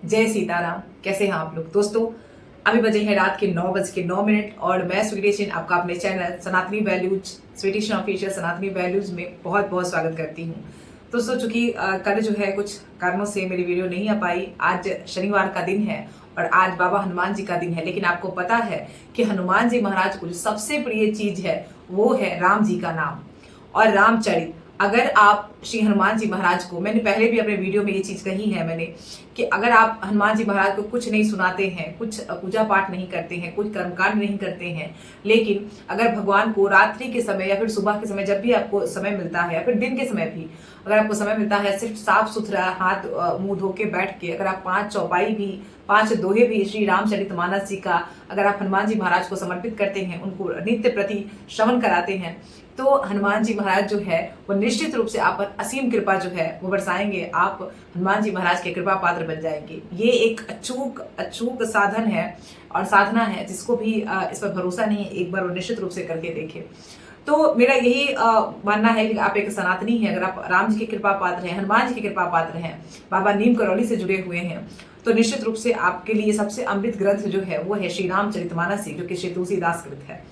जय सीताराम। कैसे हैं आप लोग दोस्तों? अभी बजे हैं रात के 9:09 और मैं स्वीटी आपका अपने चैनल सनातनी वैल्यूज स्वीटी ऑफिशियल सनातनी वैल्यूज में बहुत बहुत स्वागत करती हूँ। दोस्तों चूंकि कल जो है कुछ कारणों से मेरी वीडियो नहीं आ पाई। आज शनिवार का दिन है और आज बाबा हनुमान जी का दिन है, लेकिन आपको पता है कि हनुमान जी महाराज को जो सबसे प्रिय चीज है वो है राम जी का नाम और रामचरित। अगर आप श्री हनुमान जी महाराज को, मैंने पहले भी अपने वीडियो में ये चीज कही है मैंने, कि अगर आप हनुमान जी महाराज को कुछ नहीं सुनाते हैं, कुछ पूजा पाठ नहीं करते हैं, कुछ कर्मकांड नहीं करते हैं, लेकिन अगर भगवान को रात्रि के समय या फिर सुबह के समय जब भी आपको समय मिलता है या फिर दिन के समय भी अगर आपको समय मिलता है, सिर्फ साफ सुथरा हाथ मुंह धो के बैठ के अगर आप 5 चौपाई भी 5 दोहे भी श्री रामचरितमानस जी का अगर आप हनुमान जी महाराज को समर्पित करते हैं, उनको नित्य प्रति श्रवण कराते हैं, तो हनुमान जी महाराज जो है वो निश्चित रूप से आप पर असीम कृपा जो है वो बरसाएंगे। आप हनुमान जी महाराज के कृपा पात्र बन जाएंगे। ये एक अचूक साधन है और साधना है, जिसको भी इस पर भरोसा नहीं है एक बार वो निश्चित रूप से करके देखे। तो मेरा यही मानना है कि आप एक सनातनी हैं, अगर आप राम जी की कृपा पात्र हैं, हनुमान जी की कृपा पात्र हैं, बाबा नीम करौली से जुड़े हुए हैं, तो निश्चित रूप से आपके लिए सबसे अमृत ग्रंथ जो है वो है श्री रामचरितमानस, जो कि श्री तुलसीदास कृत है।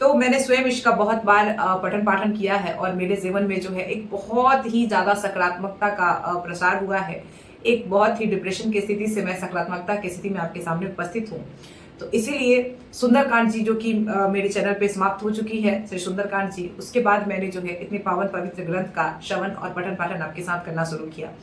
तो मैंने स्वयं इसका बहुत बार पठन पाठन किया है और मेरे जीवन में जो है एक बहुत ही ज्यादा सकारात्मकता का प्रसार हुआ है। एक बहुत ही डिप्रेशन की स्थिति से मैं सकारात्मकता की स्थिति में आपके सामने उपस्थित हूँ। तो इसीलिए सुंदरकांड जी जो कि मेरे चैनल पे समाप्त हो चुकी है, श्री सुंदरकांड जी, उसके बाद मैंने जो है इतने पावन पवित्र ग्रंथ का श्रवण और पठन पाठन आपके साथ करना शुरू किया।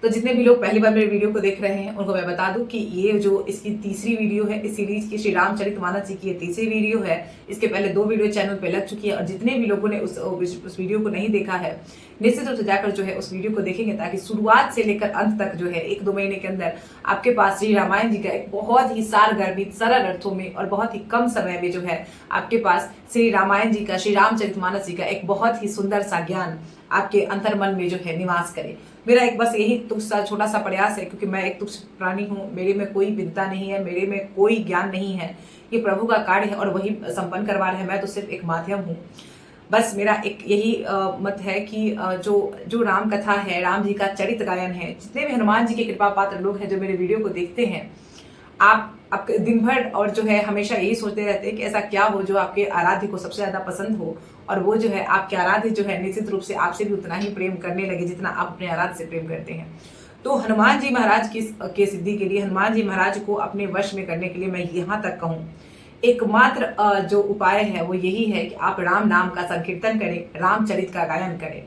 तो जितने भी लोग पहली बार मेरे वीडियो को देख रहे हैं उनको मैं बता दूं कि ये जो इसकी तीसरी वीडियो है, इस सीरीज की श्री रामचरितमानस जी की ये तीसरी वीडियो है। इसके पहले 2 वीडियो चैनल पे लग चुकी है और जितने भी लोगों ने उस वीडियो को नहीं देखा है, निश्चित रूप से जाकर जो है उस वीडियो को देखेंगे, ताकि शुरुआत से लेकर अंत तक जो है 1-2 महीने के अंदर आपके पास श्री रामायण जी का एक बहुत ही सारगर्भित सरल अर्थों में और बहुत ही कम समय में जो है आपके पास श्री रामायण जी का, श्री रामचरितमानस जी का एक बहुत ही सुंदर सा ज्ञान आपके अंतर्मन में जो है निवास करे। मेरा एक बस यही तुच्छ सा छोटा सा प्रयास है, क्योंकि मैं एक तुच्छ प्राणी हूँ, मेरे में कोई विद्या नहीं है, मेरे में कोई ज्ञान नहीं है। ये प्रभु का कार्य है और वही संपन्न करवा रहे हैं, मैं तो सिर्फ एक माध्यम हूँ। बस मेरा एक यही मत है कि जो राम कथा है, राम जी का चरित्र गायन है, जितने भी हनुमान जी के कृपा पात्र लोग हैं जो मेरे वीडियो को देखते हैं, आप दिन भर और जो है हमेशा यही सोचते रहते हैं कि ऐसा क्या हो जो आपके आराध्य को सबसे ज्यादा पसंद हो, और वो जो है आपके आराध्य जो है निश्चित रूप से आपसे भी उतना ही प्रेम करने लगे जितना आप अपने आराध्य से प्रेम करते हैं। तो हनुमान जी महाराज की सिद्धि के लिए, हनुमान जी महाराज को अपने वश में करने के लिए मैं यहाँ तक कहूँ, एकमात्र जो उपाय है वो यही है कि आप राम नाम का संकीर्तन करें, रामचरित का गायन करें।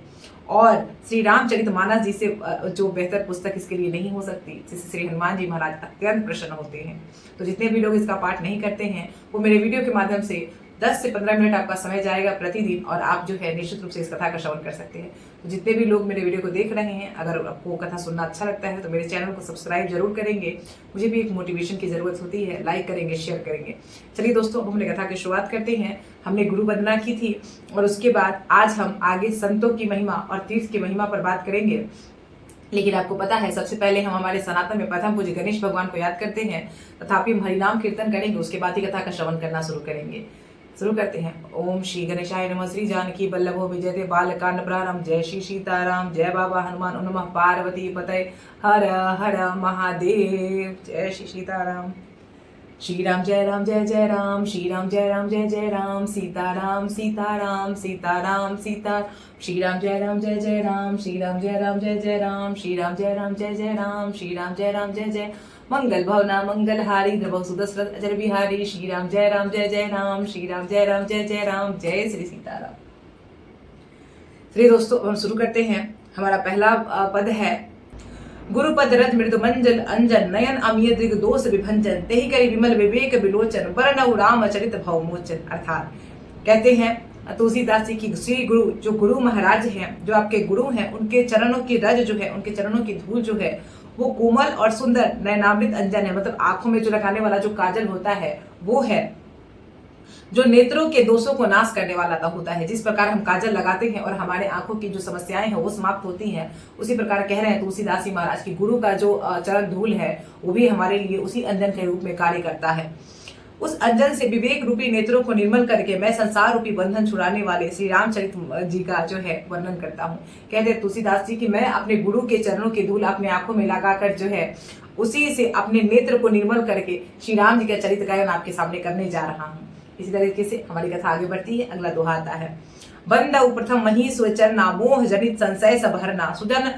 और श्री रामचरितमानस जी से जो बेहतर पुस्तक इसके लिए नहीं हो सकती, जिससे श्री हनुमान जी महाराज अत्यंत प्रसन्न होते हैं। तो जितने भी लोग इसका पाठ नहीं करते हैं वो मेरे वीडियो के माध्यम से 10 से 15 मिनट आपका समय जाएगा प्रतिदिन, और आप जो है निश्चित रूप से इस कथा का श्रवण कर सकते हैं। तो जितने भी लोग मेरे वीडियो को देख रहे हैं, अगर आपको कथा सुनना अच्छा लगता है तो मेरे चैनल को सब्सक्राइब जरूर करेंगे। मुझे भी एक मोटिवेशन की जरूरत होती है, लाइक करेंगे, शेयर करेंगे। चलिए दोस्तों, अब हमने कथा की शुरुआत करते हैं। हमने गुरु वंदना की थी और उसके बाद आज हम आगे संतों की महिमा और तीर्थ की महिमा पर बात करेंगे। लेकिन आपको पता है, सबसे पहले हम हमारे सनातन में प्रथम पूज्य गणेश भगवान को याद करते हैं, तथापि हम हरिनाम कीर्तन करेंगे, उसके बाद ही कथा का श्रवण करना शुरू करेंगे। शुरू करते हैं। ओम श्री गणेशाय नमः। श्री जानकी बल्लभो विजयते बालकांड प्रारंभ। जय श्री सीताराम। जय बाबा हनुमान। नमः पार्वती पतये। हर हर महादेव। जय श्री सीताराम। श्री राम जय राम जय जय राम। श्री राम जय राम जय जय राम। सीताराम सीताराम सीताराम सीता। श्री राम जय राम जय जय राम। श्री राम जय राम जय जय राम। श्री राम जय राम जय जय राम। श्री राम जय राम जय जय। मंगल भवना मंगल हारी द्रव सुदशरथ अजर बिहारी। श्री राम जय जय राम। श्री राम जय जय राम। जय श्री सीताराम। चलिए दोस्तों, हम शुरू करते हैं। हमारा पहला पद है, गुरुपद रथ मृदु मंजल अंजन नयन अमिय दृग दोष विभंजन तेहि करि विमल विवेक विलोचन वरनउ राम चरित भव मोचन। अर्थात कहते हैं तुलसीदास जी की श्री गुरु, जो गुरु महाराज हैं, जो आपके गुरु हैं, उनके चरणों की रज जो है, उनके चरणों की धूल जो है वो कोमल और सुंदर नयनामृत अंजन है। मतलब आंखों में जो लगाने वाला जो काजल होता है वो है जो नेत्रों के दोषों को नाश करने वाला होता है। जिस प्रकार हम काजल लगाते हैं और हमारे आंखों की जो समस्याएं हैं वो समाप्त होती हैं, उसी प्रकार कह रहे हैं तुलसीदास जी महाराज की गुरु का जो चरण धूल है वो भी हमारे लिए उसी अंजन के रूप में कार्य करता है। उस अंजन से विवेक रूपी नेत्रों को निर्मल करके मैं संसार रूपी बंधन छुड़ाने वाले श्री रामचरित जी का जो है वर्णन करता हूँ। कहते तुलसीदास जी कि मैं अपने गुरु के चरणों की धूल अपने आंखों में लगाकर जो है उसी से अपने नेत्र को निर्मल करके श्री राम जी का चरित्र गायन आपके सामने करने जा रहा हूँ। इसी तरीके से हमारी कथा आगे बढ़ती है। अगला दोहा आता है। बंदउ प्रथम मही स्वचरना मोह जनित संशय सबहरना सुजन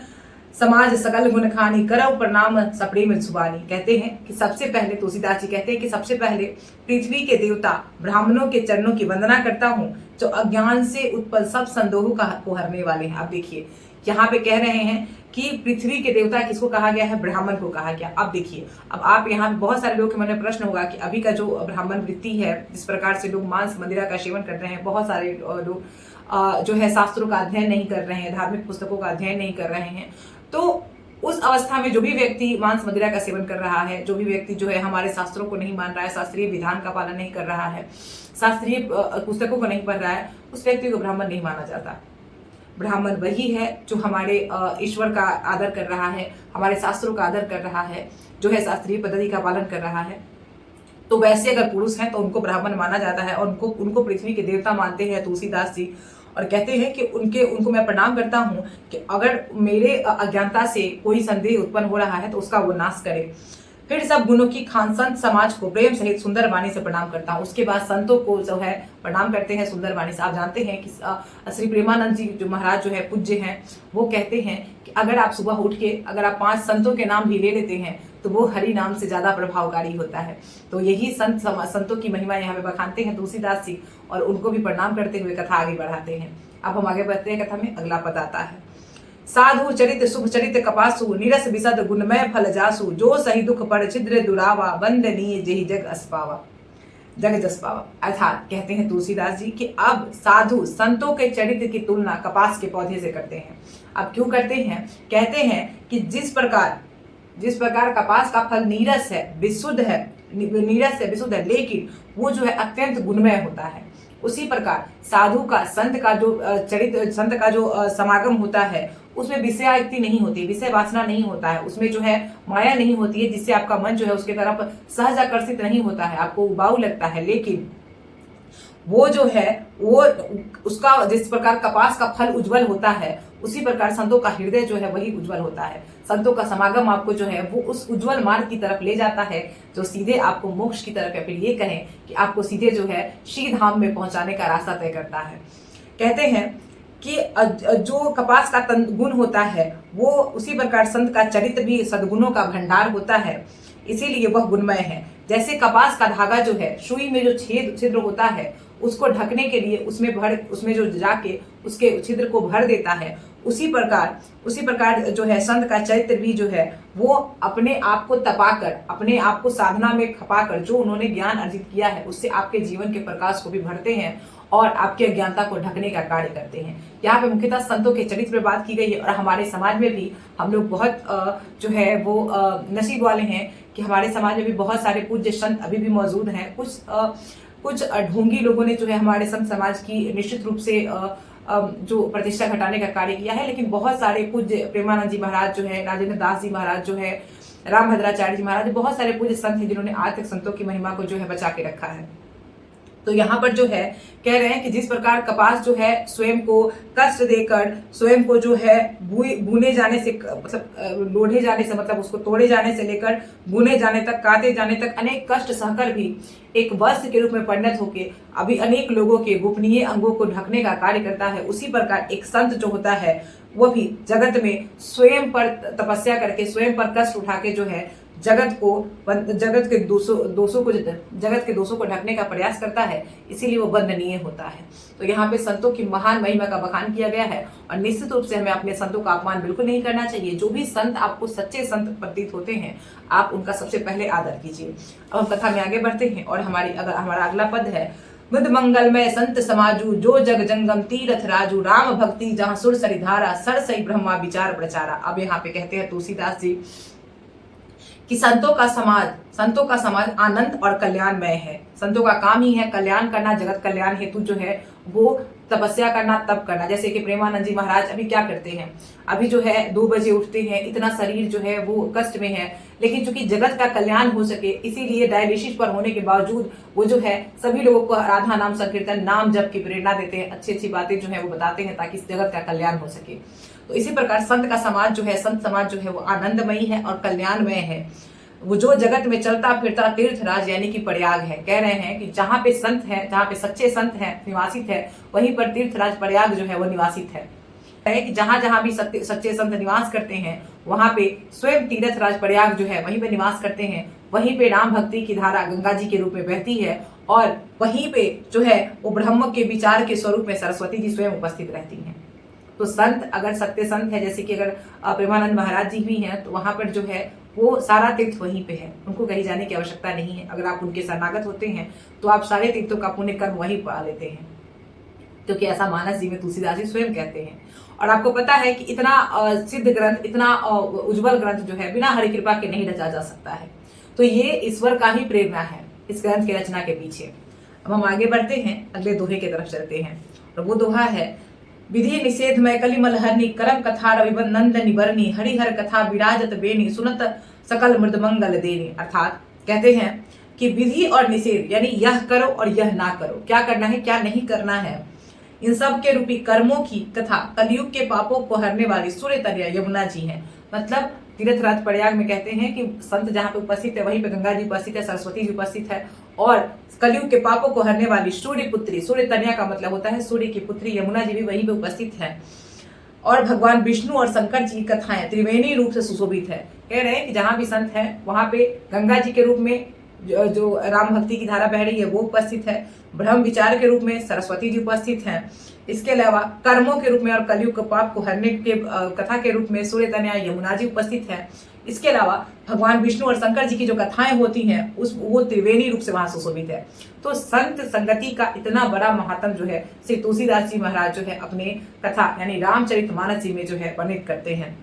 समाज सकल गुण खानी करव प्रणाम सप्रेम सुबानी। कहते हैं कि सबसे पहले तुलसीदास जी कहते हैं कि सबसे पहले पृथ्वी के देवता ब्राह्मणों के चरणों की वंदना करता हूँ जो अज्ञान से उत्पन्न सब संदेहों को हरने वाले हैं। आप देखिए यहाँ पे कह रहे हैं कि पृथ्वी के देवता किसको कहा गया है? ब्राह्मण को कहा गया। अब देखिए, अब आप यहाँ पे बहुत सारे लोगों के मन में प्रश्न होगा कि अभी का जो ब्राह्मण वृत्ति है, जिस प्रकार से लोग मांस मदिरा का सेवन कर रहे हैं, बहुत सारे लोग जो है शास्त्रों का अध्ययन नहीं कर रहे हैं, धार्मिक पुस्तकों का अध्ययन नहीं कर रहे हैं, तो उस अवस्था में जो भी व्यक्ति मांस मदिरा का सेवन कर रहा है, जो भी व्यक्ति जो है हमारे शास्त्रों को नहीं मान रहा है, शास्त्रीय विधान का पालन नहीं कर रहा है, शास्त्रीय पुस्तकों को नहीं पढ़ रहा है, उस व्यक्ति को ब्राह्मण नहीं माना जाता। ब्राह्मण वही है जो हमारे ईश्वर का आदर कर रहा है, हमारे शास्त्रों का आदर कर रहा है, जो है शास्त्रीय पद्धति का पालन कर रहा है। तो वैसे अगर पुरुष हैं तो उनको ब्राह्मण माना जाता है और उनको पृथ्वी के देवता मानते हैं तुलसीदास जी। और कहते हैं कि उनको मैं प्रणाम करता हूँ कि अगर मेरे अज्ञानता से कोई संदेह उत्पन्न हो रहा है तो उसका वो नाश करे। फिर सब गुणों की खान संत समाज को प्रेम सहित सुंदर वाणी से प्रणाम करता हूँ। उसके बाद संतों को जो है प्रणाम करते हैं सुंदर वाणी से। आप जानते हैं कि श्री प्रेमानंद जी जो महाराज जो है पूज्य हैं, वो कहते हैं कि अगर आप सुबह उठ के अगर आप 5 संतों के नाम भी ले लेते हैं तो वो हरि नाम से ज्यादा प्रभावकारी होता है। तो यही संतों की महिमा यहाँ पे बखानते हैं तुलसीदास जी और उनको भी प्रणाम करते हुए कथा आगे बढ़ाते हैं। अब हम आगे बढ़ते हैं कथा में। अगला पद आता है। साधु चरित शुभ चरित कपासु निरस विशद गुणमय फल जासु जो सही दुख पर छिद्र दुरावा वंदनीय जेहि जग अस्पावा जग जसपावा। अर्थात कहते हैं तुलसीदास जी कि अब साधु संतों के चरित्र की तुलना कपास के पौधे से करते हैं। अब क्यों करते हैं? कहते हैं कि जिस प्रकार कपास का फल नीरस है, विशुद्ध है, विशुद्ध है, लेकिन वो जो है अत्यंत गुणमय होता है, उसी प्रकार साधु का संत का जो समागम होता है उसमें विषयाक्ति नहीं होती, विषय वासना नहीं होता है, उसमें जो है माया नहीं होती है जिससे आपका मन जो है उसके तरफ सहज आकर्षित नहीं होता है, आपको उबाऊ लगता है। लेकिन वो जो है वो उसका जिस प्रकार कपास का फल उज्जवल होता है उसी प्रकार संतों का हृदय जो है वही उज्जवल होता है। संतों का समागम आपको जो है वो उस उज्जवल मार्ग की तरफ ले जाता है जो सीधे आपको मोक्ष की तरफ, या फिर ये कहें कि आपको सीधे जो है श्री धाम में पहुंचाने का रास्ता तय करता है। कहते हैं कि जो कपास का गुण होता है वो उसी प्रकार संत का चरित्र भी सद्गुणों का भंडार होता है, इसीलिए वह गुणमय है। जैसे कपास का धागा जो है सुई में जो छिद्र होता है उसको ढकने के लिए उसमें जो जाके उसके छिद्र को भर देता है, उसी प्रकार जो है संत का चरित्र भी जो है वो अपने आप को तपाकर, अपने आप को साधना में खपाकर जो उन्होंने ज्ञान अर्जित किया है उससे आपके जीवन के प्रकाश को भी भरते हैं और आपकी अज्ञानता को ढकने का कार्य करते हैं। यहाँ पे मुख्यतः संतों के चरित्र पर बात की गई है और हमारे समाज में भी हम लोग बहुत जो है वो नसीब वाले हैं कि हमारे समाज में भी बहुत सारे पूज्य संत अभी भी मौजूद हैं। कुछ ढोंगी लोगों ने जो है हमारे संत समाज की निश्चित रूप से जो प्रतिष्ठा घटाने का कार्य किया है, लेकिन बहुत सारे पूज्य प्रेमानंद जी महाराज जो है, राजेंद्र दास जी महाराज जो है, रामभद्राचार्य जी महाराज, बहुत सारे पूज्य संत हैं जिन्होंने आज तक संतों की महिमा को जो है बचा के रखा है। तो यहाँ पर जो है कह रहे हैं कि जिस प्रकार कपास जो है स्वयं को कष्ट देकर, स्वयं को जो है बुने जाने से मतलब लोढ़े जाने से मतलब उसको तोड़े जाने से लेकर बुने जाने तक, काटे जाने तक अनेक कष्ट सहकर भी एक वस्त्र के रूप में परिणत होके अभी अनेक लोगों के गोपनीय अंगों को ढकने का कार्य करता है, उसी प्रकार एक संत जो होता है वो भी जगत में स्वयं पर तपस्या करके, स्वयं पर कष्ट उठा के जो है जगत के दोषों को ढकने का प्रयास करता है, इसीलिए वो वंदनीय होता है। तो यहाँ पे संतों की महान महिमा का बखान किया गया है और निश्चित रूप से हमें अपने संतों का अपमान बिल्कुल नहीं करना चाहिए। जो भी संत आपको सच्चे संत प्रतीत होते हैं आप उनका सबसे पहले आदर कीजिए। अब हम कथा में आगे बढ़ते हैं और हमारा अगला पद है। बुद्ध मंगलमय संत समाजू जो जग जंगम तीरथ राजू राम भक्ति जहाँ सुर सरी धारा सर सही ब्रह्मा विचार प्रचारा। अब यहाँ पे कहते हैं तुलसीदास जी कि संतों का समाज आनंद और कल्याणमय है। संतों का काम ही है कल्याण करना, जगत कल्याण हेतु जो है वो तपस्या करना तप करना। जैसे कि प्रेमानंद जी महाराज अभी क्या करते हैं, अभी जो है 2 बजे उठते हैं, इतना शरीर जो है वो कष्ट में है, लेकिन चूंकि जगत का कल्याण हो सके इसीलिए डायलिसिस पर होने के बावजूद वो जो है सभी लोगों को राधा नाम संकीर्तन नाम जप की प्रेरणा देते हैं, अच्छी अच्छी बातें जो है वो बताते हैं ताकि इस जगत का कल्याण हो सके। तो इसी प्रकार संत का समाज जो है, संत समाज जो है वो आनंदमयी है और कल्याणमय है। वो जो जगत में चलता फिरता तीर्थराज यानी कि प्रयाग है। कह रहे हैं कि जहां पे संत है, जहां पे सच्चे संत हैं निवासित है, वहीं पर तीर्थराज प्रयाग जो है वो निवासित है। कि जहां जहां भी सच्चे संत निवास करते हैं वहां पे स्वयं तीर्थराज प्रयाग जो है वहीं पे निवास करते हैं। वहीं पे राम भक्ति की धारा गंगा जी के रूप में बहती है और वहीं पे जो है वो ब्रह्म के विचार के स्वरूप में सरस्वती जी स्वयं उपस्थित रहती हैं। तो संत अगर सत्य संत है, जैसे कि अगर प्रेमानंद महाराज जी भी हैं, तो वहां पर जो है वो सारा तीर्थ वहीं पे है, उनको कहीं जाने की आवश्यकता नहीं है। अगर आप उनके शरणागत होते हैं तो आप सारे तीर्थों का पुण्य कर्म वहीं पा लेते हैं, क्योंकि ऐसा मानस जी में तुलसीदास जी स्वयं कहते हैं। और आपको पता है कि इतना सिद्ध ग्रंथ, इतना उज्जवल ग्रंथ जो है बिना हरि कृपा के नहीं रचा जा सकता है। तो ये ईश्वर का ही प्रेरणा है इस ग्रंथ की रचना के पीछे। अब हम आगे बढ़ते हैं, अगले दोहे की तरफ चलते हैं। और वो दोहा है, विधि निषेध में कलिमल हरनी करम कथा रविबन नंद निबरनी हरिहर कथा विराजत बेनी सुनत सकल मृदमंगल देनी। अर्थात कहते हैं कि विधि और निषेध यानी यह करो और यह ना करो, क्या करना है क्या नहीं करना है, इन सब के रूपी कर्मों की कथा कलयुग के पापों को हरने वाली सूर्य तनया यमुना जी हैं। मतलब तीर्थराज प्रयाग में कहते हैं कि संत जहाँ पे उपस्थित है वहीं पे गंगा जी उपस्थित है, सरस्वती जी उपस्थित है, और कलयुग के पापों को हरने वाली सूर्य पुत्री, सूर्य तनया का मतलब होता है सूर्य की पुत्री, यमुना जी भी वहीं पे उपस्थित है। और भगवान विष्णु और शंकर जी की कथाएं त्रिवेणी रूप से सुशोभित है। कह रहे हैं कि जहां भी संत है वहां पे गंगा जी के रूप में जो राम भक्ति की धारा बह रही है वो उपस्थित है, ब्रह्म विचार के रूप में सरस्वती जी उपस्थित हैं, इसके अलावा कर्मों के रूप में और कलयुग के पाप को हरने के कथा के रूप में सूर्य तनया यमुना जी उपस्थित है। इसके अलावा भगवान विष्णु और शंकर जी की जो कथाएं होती हैं वो त्रिवेणी रूप से वहां सुशोभित है। तो संत संगति का इतना बड़ा महात्म जो है श्री तुलसीदास जी महाराज जो है अपने कथा यानी रामचरितमानस जी में जो है वर्णित करते हैं।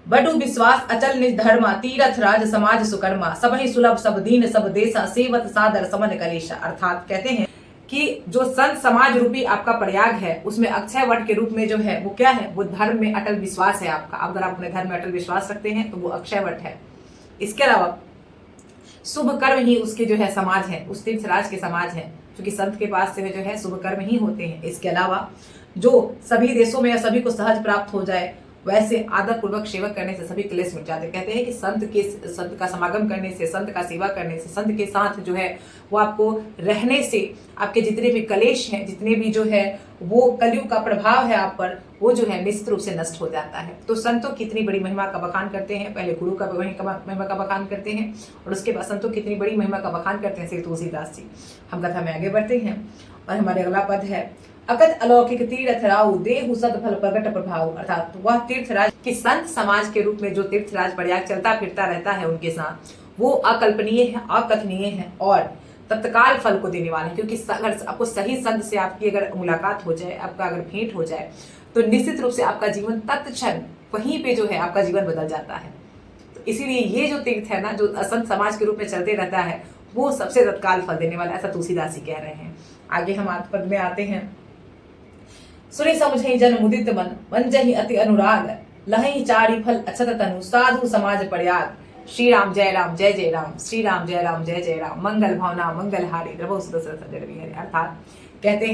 बटु विश्वास अचल निज धर्मा तीरथ राज समाज सुकर्मा सब ही सुलभ सब दीन सब देसा सेवत सादर समन कलेशा। अर्थात कहते हैं कि जो संत समाज रूपी आपका प्रयाग है उसमें अक्षय वट के रूप में जो है वो क्या है, वो धर्म में अटल विश्वास है आपका। अगर आप अपने धर्म में अटल विश्वास रखते हैं तो वो अक्षय वट है। इसके अलावा शुभ कर्म ही उसके जो है समाज है, उस तीर्थराज के समाज है, क्योंकि संत के पास से जो है शुभ कर्म ही होते हैं। इसके अलावा जो सभी देशों में सभी को सहज प्राप्त हो जाए वैसे आदर पूर्वक सेवा करने से सभी क्लेश मिट जाते। कहते हैं कि संत का समागम करने से, संत का सेवा करने से, संत के साथ जो है वो आपको रहने से आपके जितने भी क्लेश हैं, जितने भी जो है वो कलयुग का प्रभाव है आप पर, वो जो है निश्चित रूप से नष्ट हो जाता है। तो संतों की इतनी बड़ी महिमा का बखान करते हैं, पहले गुरु का महिमा का बखान करते हैं और उसके बाद संतों की इतनी बड़ी महिमा का बखान करते हैं श्री तुलसीदास जी। हम कथा में आगे बढ़ते हैं और हमारे अगला पद है, अकत अलौकिक तीर्थ राउ देहु सदफल प्रगट प्रभाव। अर्थात वह तीर्थराज की संत समाज के रूप में जो तीर्थराज प्रयाग चलता फिरता रहता है उनके साथ, वो अकल्पनीय है, अकथनीय है और तत्काल फल को देने वाले हैं। क्योंकि अगर आपको सही संत से आपकी अगर मुलाकात हो जाए, आपका अगर भेंट हो जाए, तो निश्चित रूप से आपका जीवन तत्क्षण वहीं पे जो है आपका जीवन बदल जाता है। तो इसीलिए ये जो तीर्थ है ना, जो संत समाज के रूप में चलते रहता है, वो सबसे तत्काल फल देने वाला, ऐसा तुलसीदास जी कह रहे हैं। आगे हम पद में आते हैं, सुनि समझहि जन मुदित मन वंजहि अति अनुराग लहहि चारि फल अक्षत तनु साधु समाज प्रयाग। श्री राम जय राम जय जय राम, श्री राम जय राम जय जय राम, मंगल भावना मंगल हारी द्रवो सुदशरथ जय विहरे। अर्थात कहते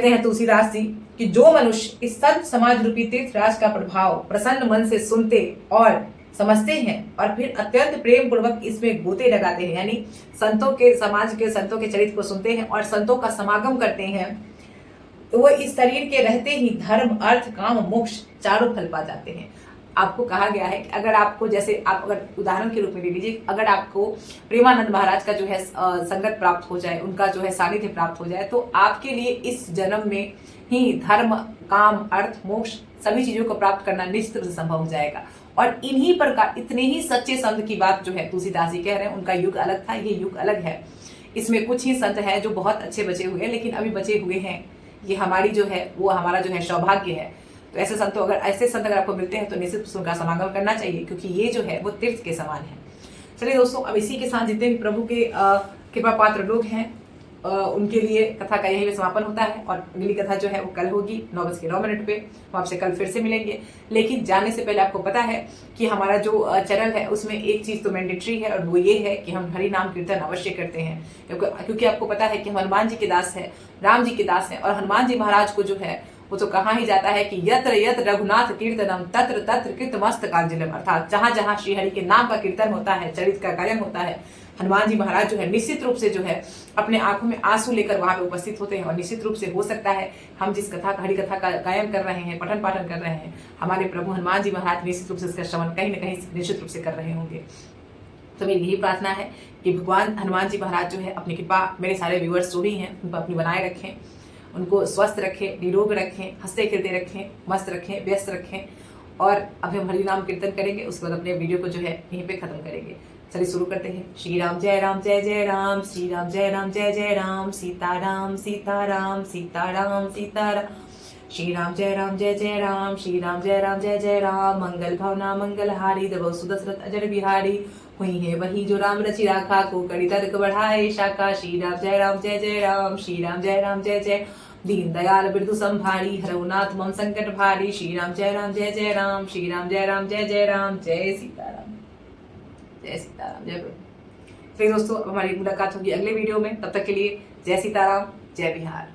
हैं तुलसीदास जी कि जो मनुष्य इस संत समाज रूपी तीर्थराज का प्रभाव प्रसन्न मन से सुनते और समझते हैं और फिर अत्यंत प्रेम पूर्वक इसमें गोते लगाते हैं, यानी संतों के समाज के संतों के चरित्र को सुनते हैं और संतों का समागम करते हैं, तो वो इस शरीर के रहते ही धर्म अर्थ काम मोक्ष चारों फल पा जाते हैं। आपको कहा गया है कि अगर आपको, जैसे आप अगर उदाहरण के रूप में ले लीजिए, अगर आपको प्रेमानंद महाराज का जो है संगत प्राप्त हो जाए, उनका जो है सानिध्य प्राप्त हो जाए, तो आपके लिए इस जन्म में ही धर्म काम अर्थ मोक्ष सभी चीजों को प्राप्त करना निश्चित रूप से संभव हो जाएगा। और इन्हीं प्रकार इतने ही सच्चे संत की बात जो है तुलसीदास जी कह रहे हैं, उनका युग अलग था, ये युग अलग है। इसमें कुछ ही संत हैं जो बहुत अच्छे बचे हुए हैं, लेकिन अभी बचे हुए हैं, ये हमारी जो है वो हमारा जो है सौभाग्य है। तो ऐसे संत अगर आपको मिलते हैं तो निश्चित रूप से उनका समागम करना चाहिए, क्योंकि ये जो है वो तीर्थ के समान है। चलिए दोस्तों, अब इसी के साथ जितने भी प्रभु के कृपा पात्र लोग हैं उनके लिए कथा का यही पे समापन होता है और अगली कथा जो है वो कल होगी 9:09 पे। हम आपसे कल फिर से मिलेंगे। लेकिन जाने से पहले आपको पता है कि हमारा जो चैनल है उसमें एक चीज तो मैंडेटरी है और वो ये है कि हम हरि नाम कीर्तन अवश्य करते हैं, क्योंकि आपको पता है कि हम हनुमान जी के दास है, राम जी के दास है। और हनुमान जी महाराज को जो है वो तो कहा ही जाता है कि यत्र यत्र रघुनाथ कीर्तनम तत्र तत्र कृतमस्त कांजलिम, अर्थात जहां जहां श्री हरि के नाम का कीर्तन होता है, चरित्र का गायन होता है, हनुमान जी महाराज जो है निश्चित रूप से जो है अपने आंखों में आंसू लेकर वहां पे उपस्थित होते हैं। और निश्चित रूप से हो सकता है हम जिस कथा हरि कथा का गायन कर रहे हैं, पठन पाठन कर रहे हैं, हमारे प्रभु हनुमान जी महाराज निश्चित रूप से इसका श्रवण कहीं न कहीं निश्चित रूप से कर रहे होंगे। तो मेरी यही प्रार्थना है कि भगवान हनुमान जी महाराज जो है अपनी कृपा मेरे सारे व्यूअर्स जो भी हैं उन पर अपनी बनाए रखें, उनको स्वस्थ रखें, निरोग रखें, हंसते खेलते रखें, मस्त रखें, व्यस्त रखें। और अभी हम हरि नाम कीर्तन करेंगे, उसके बाद अपने वीडियो को जो है यहीं पे खत्म करेंगे। चलिए शुरू करते हैं। श्री राम जय राम जय जय राम, श्री राम जय राम जय जय राम, सीताराम सीताराम सीताराम सीताराम, श्री राम जय राम जय जय राम, श्री राम जय राम जय जय राम। मंगल भावना मंगल हारी, दबो सुदशरथ अजर बिहारी, हुई है वही जो राम रचि राखा, को कड़ी तर्क बढ़ाए शाखा। श्री राम जय राम जय जय राम, श्री राम जय राम जय जय, दीन दयाल बिरदु संभारी, हरउनाथ मम संकट भारी। श्री राम जय राम जय जय राम, श्री राम जय राम जय जय राम, जय सीताराम जय सीताराम जय प्रभु। फिर दोस्तों अब हमारी मुलाकात होगी अगले वीडियो में, तब तक के लिए जय सीताराम जय बिहार।